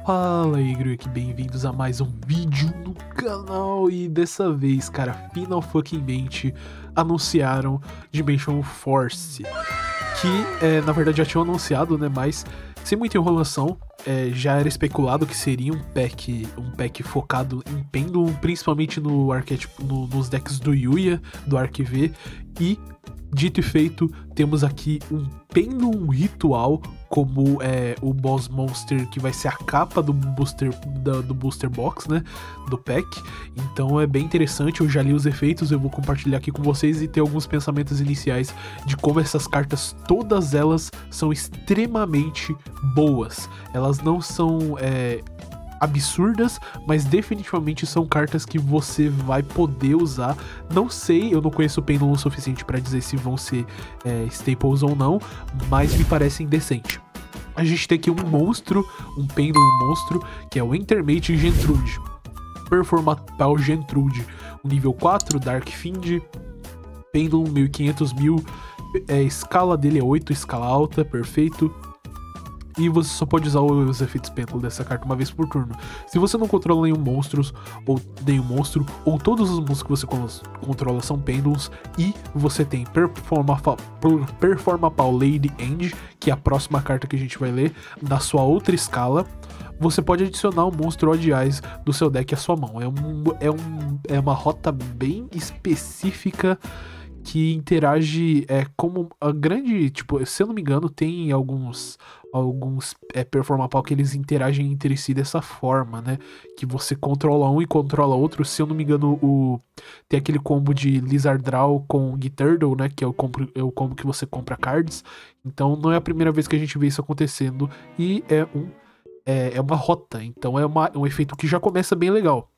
Fala aí, Gruek, bem-vindos a mais um vídeo no canal. E dessa vez, cara, finalmente anunciaram Dimension Force, que na verdade já tinham anunciado, né, mas sem muita enrolação. Já era especulado que seria um pack focado em Pendulum, principalmente no arquétipo, nos decks do Yuya, do Arquiv. E dito e feito, temos aqui um Pendulum Ritual como o Boss Monster, que vai ser a capa do Booster Box, né, do pack. Então é bem interessante, eu já li os efeitos, eu vou compartilhar aqui com vocês e ter alguns pensamentos iniciais de como essas cartas, todas elas são extremamente boas. Elas não são absurdas, mas definitivamente são cartas que você vai poder usar. Não sei, eu não conheço o Pendulum o suficiente para dizer se vão ser staples ou não, mas me parecem decentes. A gente tem aqui um monstro, um Pendulum monstro, que é o Intermate Gentrude. Performapal Gentrude, o nível 4, Dark Fiend, Pendulum 1500.000, escala dele é 8, escala alta, perfeito. E você só pode usar os efeitos Pendulum dessa carta uma vez por turno. Se você não controla nenhum monstro, ou todos os monstros que você controla são Pendulums, e você tem Performapal Lady End, que é a próxima carta que a gente vai ler, na sua outra escala, você pode adicionar um monstro Odd Eyes do seu deck à sua mão. É uma rota bem específica que interage como a grande, tipo, se eu não me engano, tem alguns Performapal que eles interagem entre si dessa forma, né? Que você controla um e controla outro. Se eu não me engano, tem aquele combo de Lizard Draw com Giturtle, né? Que é o combo que você compra cards. Então não é a primeira vez que a gente vê isso acontecendo. E é uma rota, então é um efeito que já começa bem legal.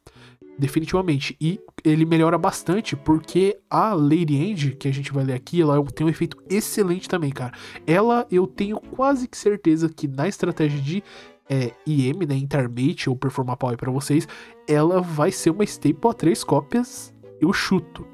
Definitivamente. E ele melhora bastante porque a Lady End, que a gente vai ler aqui, ela tem um efeito excelente também, cara. Ela, eu tenho quase que certeza que na estratégia de IM, né, Intermate ou Performapal para vocês, ela vai ser uma staple a 3 cópias, eu chuto.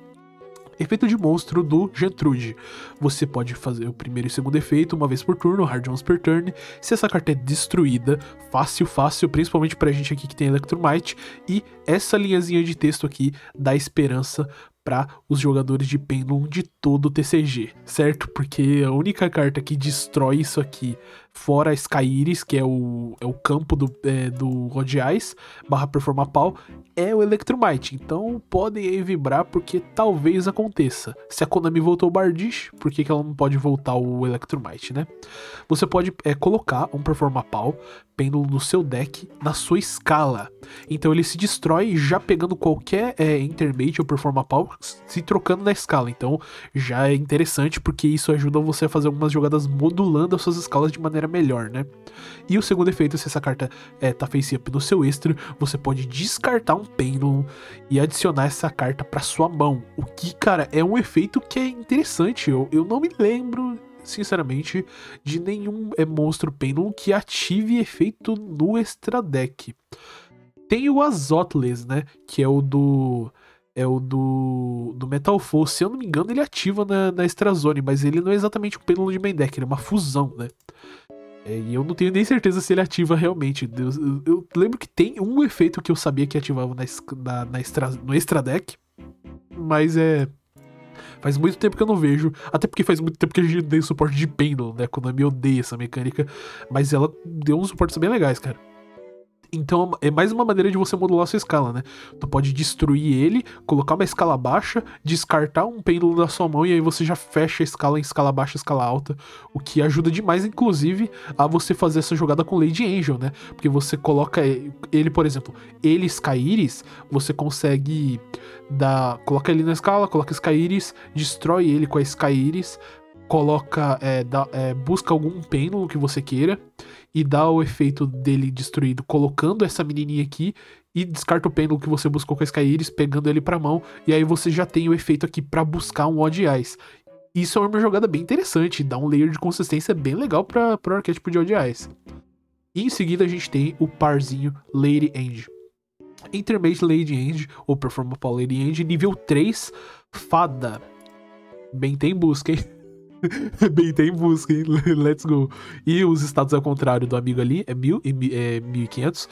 Efeito de monstro do Gentrude. Você pode fazer o primeiro e segundo efeito uma vez por turno, hard once per turn. Se essa carta é destruída, fácil, principalmente pra gente aqui que tem Electromite. E essa linhazinha de texto aqui dá esperança para os jogadores de Pendulum de todo o TCG, certo? Porque a única carta que destrói isso aqui, fora a Skyiris, que é o campo do Odd Eyes / Performapal, é o Electromite. Então podem aí vibrar, porque talvez aconteça. Se a Konami voltou o Bardiche, por que ela não pode voltar o Electromite, né? Você pode colocar um Performapal Pendulum no seu deck na sua escala. Então ele se destrói já pegando qualquer Intermate ou Performapal, se trocando na escala. Então já é interessante, porque isso ajuda você a fazer algumas jogadas modulando as suas escalas de maneira melhor, né? E o segundo efeito, se essa carta tá face up no seu extra, você pode descartar um Pendulum e adicionar essa carta pra sua mão. O que, cara, é um efeito que é interessante. Eu não me lembro, sinceramente, de nenhum monstro Pendulum que ative efeito no extra deck. Tem o Azotless, né? Que é o do Metal Foe. Se eu não me engano, ele ativa na Extra Zone, mas ele não é exatamente um Pendulum de main deck, ele é uma fusão, né? E eu não tenho nem certeza se ele ativa realmente. Eu lembro que tem um efeito que eu sabia que ativava no Extra Deck, mas faz muito tempo que eu não vejo, até porque faz muito tempo que a gente deu suporte de Pendulum, né? Quando eu odeia essa mecânica, mas ela deu uns suportes bem legais, cara. Então é mais uma maneira de você modular a sua escala, né? Tu pode destruir ele, colocar uma escala baixa, descartar um Pendulum da sua mão e aí você já fecha a escala em escala baixa, escala alta, o que ajuda demais, inclusive, a você fazer essa jogada com Lady Angel, né? Porque você coloca ele, por exemplo, ele Skyiris, você consegue coloca ele na escala, coloca Skyiris, destrói ele com a Skyiris, coloca, busca algum Pendulum que você queira e dá o efeito dele destruído colocando essa menininha aqui e descarta o Pendulum que você buscou com a Skyiris, pegando ele pra mão, e aí você já tem o efeito aqui pra buscar um Odd Eyes. Isso é uma jogada bem interessante, dá um layer de consistência bem legal pro arquétipo de Odd Eyes. E em seguida a gente tem o parzinho Lady End. Intermate Lady End, ou Performapal Lady End, nível 3, Fada. Bem tem busca, hein? Bem, tá em busca, hein? Let's go. E os status ao contrário do amigo ali é 1000 e 1500.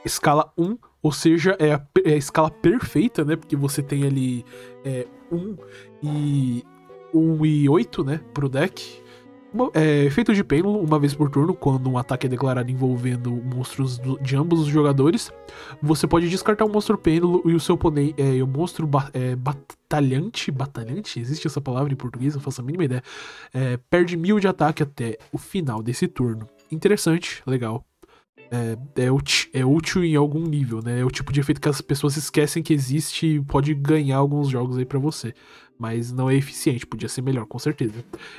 Escala 1, ou seja, é a escala perfeita, né? Porque você tem ali 1 e 8, né? Pro deck. Efeito de pêndulo, uma vez por turno, quando um ataque é declarado envolvendo monstros de ambos os jogadores, você pode descartar o monstro pêndulo e o seu oponente, o monstro batalhante, existe essa palavra em português, não faço a mínima ideia, perde 1000 de ataque até o final desse turno. Interessante, legal. É útil em algum nível, né? É o tipo de efeito que as pessoas esquecem que existe e pode ganhar alguns jogos aí pra você. Mas não é eficiente, podia ser melhor, com certeza.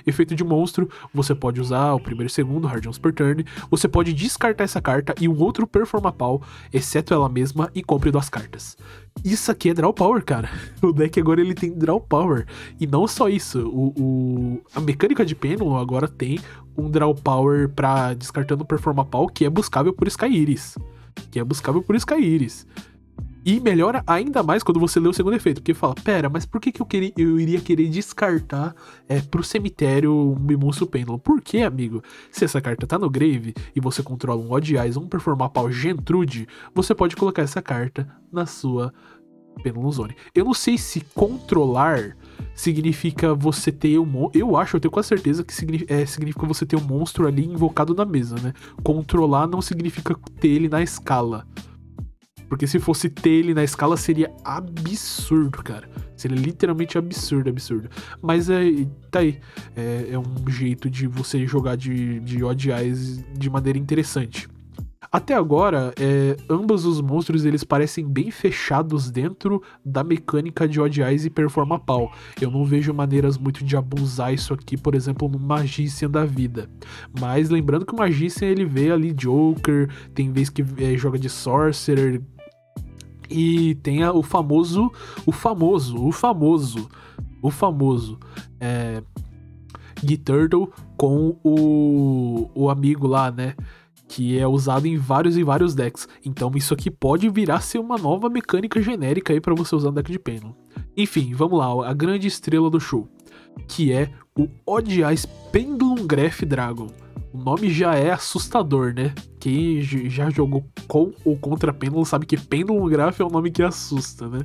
Efeito de monstro, você pode usar o primeiro e segundo, Hard Ons per turn. Você pode descartar essa carta e um outro Performapal, exceto ela mesma, e compre 2 cartas. Isso aqui é Draw Power, cara. O deck agora ele tem Draw Power. E não só isso, a mecânica de pêndulo agora tem um Draw Power pra descartando Performapal, que é buscável por Sky Iris. E melhora ainda mais quando você lê o segundo efeito, porque fala, pera, mas por que eu iria querer descartar pro cemitério um monstro pêndulo? Por quê, amigo? Se essa carta tá no grave e você controla um Odd Eyes ou um Performapal Gentrude, você pode colocar essa carta na sua Pendulum Zone. Eu não sei se controlar significa você ter eu tenho quase certeza que significa você ter um monstro ali invocado na mesa, né? Controlar não significa ter ele na escala. Porque se fosse ter ele na escala seria absurdo, cara. Seria literalmente absurdo. Mas tá aí. É um jeito de você jogar de Odd Eyes de maneira interessante. Até agora, ambos os monstros eles parecem bem fechados dentro da mecânica de Odd Eyes e Performapal. Eu não vejo maneiras muito de abusar isso aqui, por exemplo, no Magician da vida. Mas lembrando que o Magician ele vê ali Joker, tem vez que joga de Sorcerer, e tem o famoso G-Turtle com o amigo lá, né? Que é usado em vários e vários decks. Então isso aqui pode virar ser uma nova mecânica genérica aí pra você usar no deck de pêndulo. Enfim, vamos lá, a grande estrela do show, que é o Odd Eyes Pendulum Graph Dragon. O nome já é assustador, né? Quem já jogou com ou contra Pendulum sabe que Pendulum Graph é um nome que assusta, né?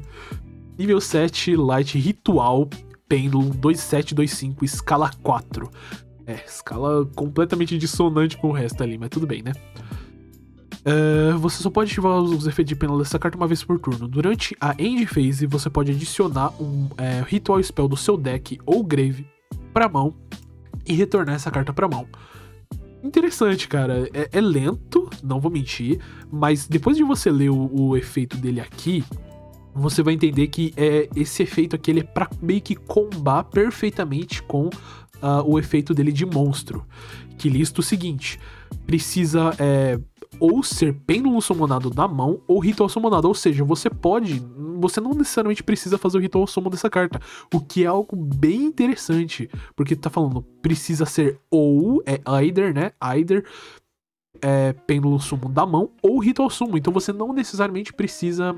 Nível 7, Light Ritual, Pendulum 2725, escala 4. Escala completamente dissonante com o resto ali, mas tudo bem, né? Você só pode ativar os efeitos de pêndulo dessa carta uma vez por turno. Durante a End Phase, você pode adicionar um Ritual Spell do seu deck ou Grave pra mão e retornar essa carta pra mão. Interessante, cara. É lento, não vou mentir, mas depois de você ler o efeito dele aqui, você vai entender que esse efeito aqui ele é pra meio que combar perfeitamente com o efeito dele de monstro, que lista o seguinte: precisa ou ser pêndulo summonado na mão ou ritual summonado, ou seja, você não necessariamente precisa fazer o ritual summon dessa carta, o que é algo bem interessante, porque tá falando precisa ser ou either, né, pêndulo summon da mão ou ritual summon, então você não necessariamente precisa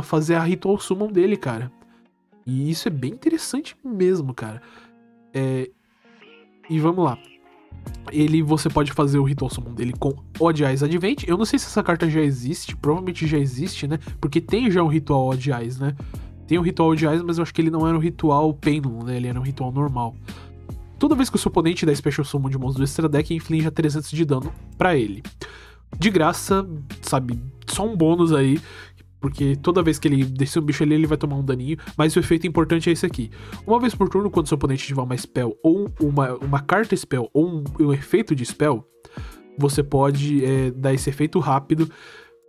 fazer a ritual summon dele, cara. E isso é bem interessante mesmo, cara. E vamos lá. Você pode fazer o Ritual Summon dele com Odd Eyes Advent. Eu não sei se essa carta já existe. Provavelmente já existe, né? Porque tem já um Ritual Odd Eyes, né? Tem um Ritual Odd Eyes, mas eu acho que ele não era um Ritual Pendulum, né? Ele era um Ritual normal. Toda vez que o seu oponente dá Special Summon de monstro do extra deck, inflige 300 de dano pra ele. De graça, sabe? Só um bônus aí. Porque toda vez que ele descer um bicho ali, ele vai tomar um daninho. Mas o efeito importante é esse aqui. Uma vez por turno, quando seu oponente ativar uma spell ou uma carta spell ou um efeito de spell, você pode dar esse efeito rápido.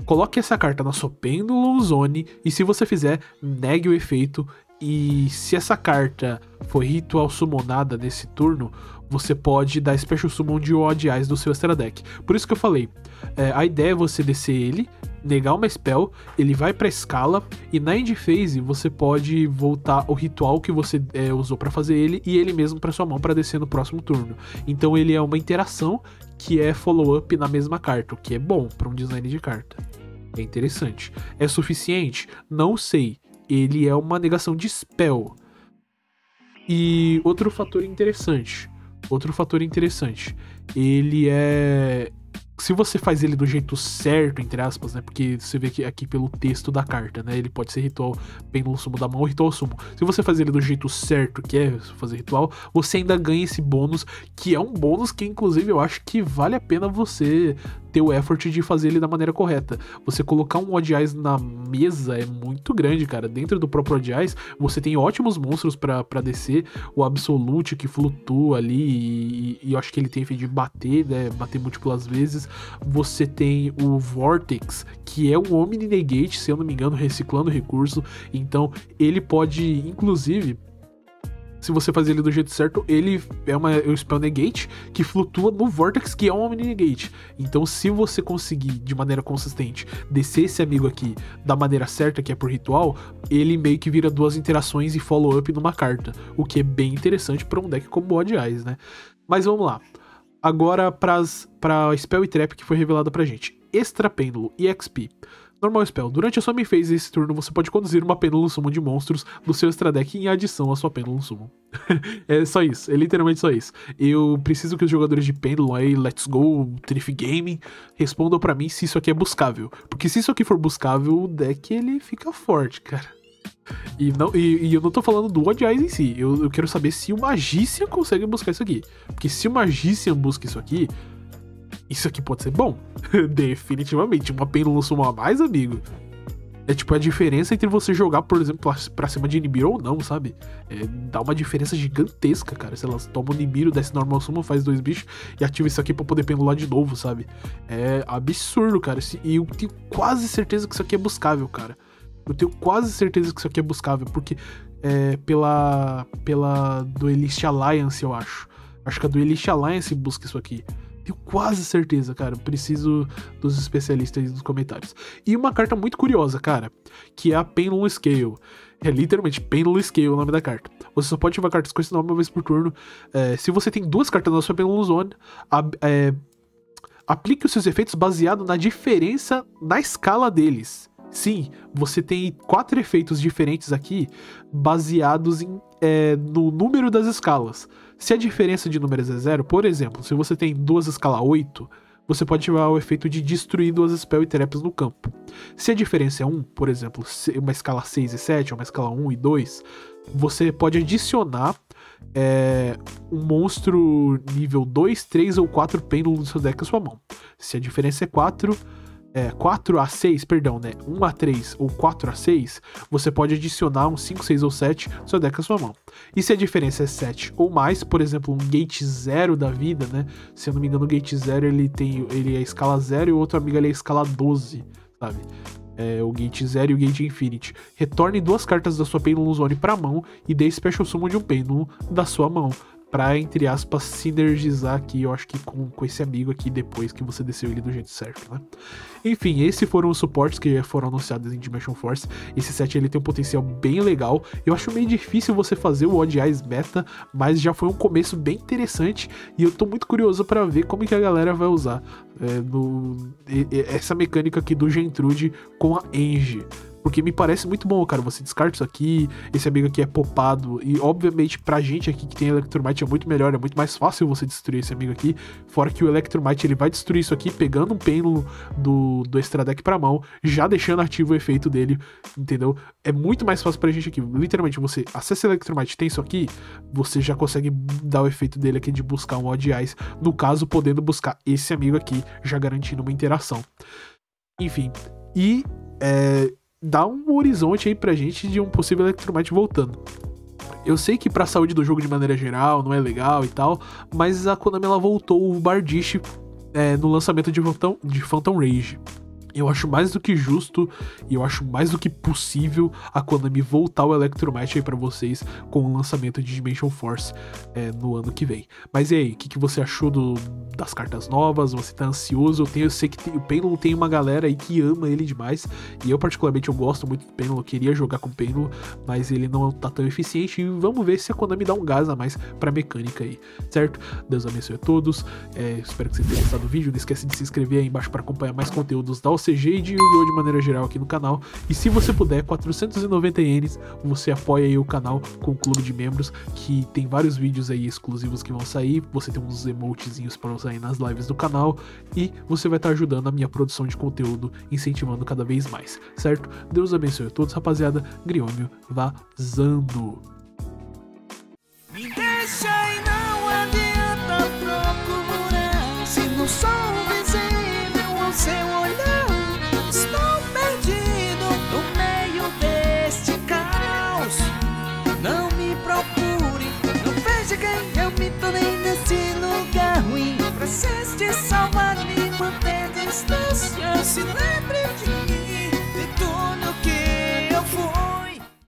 Coloque essa carta na sua Pendulum Zone e se você fizer, negue o efeito. E se essa carta for ritual summonada nesse turno, você pode dar Special Summon de Odd Eyes do seu extra deck. Por isso que eu falei, a ideia é você descer ele, negar uma spell, ele vai pra escala, e na End Phase você pode voltar o ritual que você usou pra fazer ele, e ele mesmo pra sua mão pra descer no próximo turno. Então ele é uma interação que é follow-up na mesma carta, o que é bom pra um design de carta. É interessante. É suficiente? Não sei. Ele é uma negação de spell. E outro fator interessante, ele é... Se você faz ele do jeito certo, entre aspas, né? Porque você vê que aqui pelo texto da carta, né? Ele pode ser ritual pêndulo sumo da mão ou ritual sumo. Se você faz ele do jeito certo, que é fazer ritual, você ainda ganha esse bônus, que é um bônus que, inclusive, eu acho que vale a pena você ter o effort de fazer ele da maneira correta. Você colocar um Odd Eyes na mesa é muito grande, cara. Dentro do próprio Odd Eyes, você tem ótimos monstros pra descer. O Absolute, que flutua ali, e eu acho que ele tem efeito de bater, né? Bater múltiplas vezes. Você tem o Vortex, que é um Omni Negate, se eu não me engano, reciclando recurso. Então, ele pode, inclusive... Se você fazer ele do jeito certo, ele é um Spell Negate que flutua no Vortex, que é um Omni Negate. Então, se você conseguir, de maneira consistente, descer esse amigo aqui da maneira certa, que é por ritual, ele meio que vira duas interações e follow-up numa carta. O que é bem interessante para um deck como Odd Eyes, né? Mas vamos lá. Agora pra Spell e Trap que foi revelada pra gente. Extra Pêndulo e XP. Normal Spell. Durante a sua main phase esse turno, você pode conduzir uma Pêndulo Summon de monstros do seu extra deck em adição à sua Pêndulo Summon. É só isso. É literalmente só isso. Eu preciso que os jogadores de Pêndulo aí, Let's Go, Triff Gaming, respondam pra mim se isso aqui é buscável. Porque se isso aqui for buscável, o deck ele fica forte, cara. E eu não tô falando do Odd Eyes em si. Eu quero saber se o Magician consegue buscar isso aqui. Porque se o Magician busca isso aqui pode ser bom. Definitivamente. Uma Pêndulo Summon a mais, amigo. É tipo a diferença entre você jogar, por exemplo, pra cima de Nibiru ou não, sabe? Dá uma diferença gigantesca, cara. Se elas tomam Nibiru, desce normal summon, faz 2 bichos e ativa isso aqui pra poder pendular de novo, sabe? É absurdo, cara. E eu tenho quase certeza que isso aqui é buscável, cara. Eu tenho quase certeza que isso aqui é buscável, porque pela Duelist Alliance, eu acho. Acho que a Duelist Alliance busca isso aqui. Tenho quase certeza, cara. Preciso dos especialistas aí nos comentários. E uma carta muito curiosa, cara, que é a Pendulum Scale. É literalmente Pendulum Scale o nome da carta. Você só pode ativar cartas com esse nome uma vez por turno. Se você tem 2 cartas na sua Pendulum Zone, aplique os seus efeitos baseado na diferença na escala deles. Sim, você tem 4 efeitos diferentes aqui, baseados no número das escalas. Se a diferença de números é 0, por exemplo, se você tem 2 escala 8, você pode ativar o efeito de destruir 2 spell e traps no campo. Se a diferença é 1, por exemplo, uma escala 6 e 7, ou uma escala 1 e 2, você pode adicionar um monstro nível 2, 3 ou 4 pêndulo no seu deck à sua mão. Se a diferença é 4 a 6, perdão, né? 1 a 3 ou 4 a 6, você pode adicionar um 5, 6 ou 7 no seu deck à sua mão. E se a diferença é 7 ou mais, por exemplo, um Gate 0 da vida, né? Se eu não me engano, o Gate 0 ele é escala 0 e o outro amigo ele é escala 12, sabe? O Gate 0 e o Gate Infinity. Retorne 2 cartas da sua Pendulum Zone pra mão e dê Special Summon de um pêndulo da sua mão. Pra, entre aspas, sinergizar aqui, eu acho que com esse amigo aqui depois que você desceu ele do jeito certo, né? Enfim, esses foram os suportes que foram anunciados em Dimension Force. Esse set ele tem um potencial bem legal. Eu acho meio difícil você fazer o Odd Eyes meta, mas já foi um começo bem interessante e eu tô muito curioso pra ver como que a galera vai usar essa mecânica aqui do Gentrude com a Enge. Porque me parece muito bom, cara. Você descarta isso aqui, esse amigo aqui é popado. E, obviamente, pra gente aqui que tem Electromite é muito melhor, é muito mais fácil você destruir esse amigo aqui. Fora que o Electromite, ele vai destruir isso aqui, pegando um pêndulo do extra deck pra mão, já deixando ativo o efeito dele, entendeu? É muito mais fácil pra gente aqui. Literalmente, você acessa o Electromite, tem isso aqui, você já consegue dar o efeito dele aqui de buscar um Odd Eyes. No caso, podendo buscar esse amigo aqui, já garantindo uma interação. Enfim, e dá um horizonte aí pra gente de um possível Electromite voltando. Eu sei que pra saúde do jogo de maneira geral não é legal e tal, mas a Konami ela voltou o Bardiche no lançamento de Phantom Rage. Eu acho mais do que justo e eu acho mais do que possível a Konami voltar o Electromite aí pra vocês com o lançamento de Dimension Force no ano que vem. Mas e aí, o que você achou das cartas novas? Você tá ansioso? Eu sei que o Pendulo tem uma galera aí que ama ele demais e eu particularmente eu gosto muito do Pendulo, eu queria jogar com o Pendulo, mas ele não tá tão eficiente e vamos ver se a Konami dá um gás a mais pra mecânica aí, certo? Deus abençoe a todos, espero que vocês tenham gostado do vídeo, não esquece de se inscrever aí embaixo para acompanhar mais conteúdos da OC TCG e de Yu-Gi-Oh! De maneira geral aqui no canal. E se você puder, 490 ienes, você apoia aí o canal com o clube de membros, que tem vários vídeos aí exclusivos que vão sair, você tem uns emotezinhos para sair nas lives do canal, e você vai estar ajudando a minha produção de conteúdo, incentivando cada vez mais, certo? Deus abençoe a todos, rapaziada. Griônio vazando. Me deixa e não adianta procurar, se não sou visível ao seu olhar. Estou perdido no meio deste caos. Não me procure, não veja quem eu me tornei nesse lugar ruim. Preciso te salvar, me manter distância, silêncio.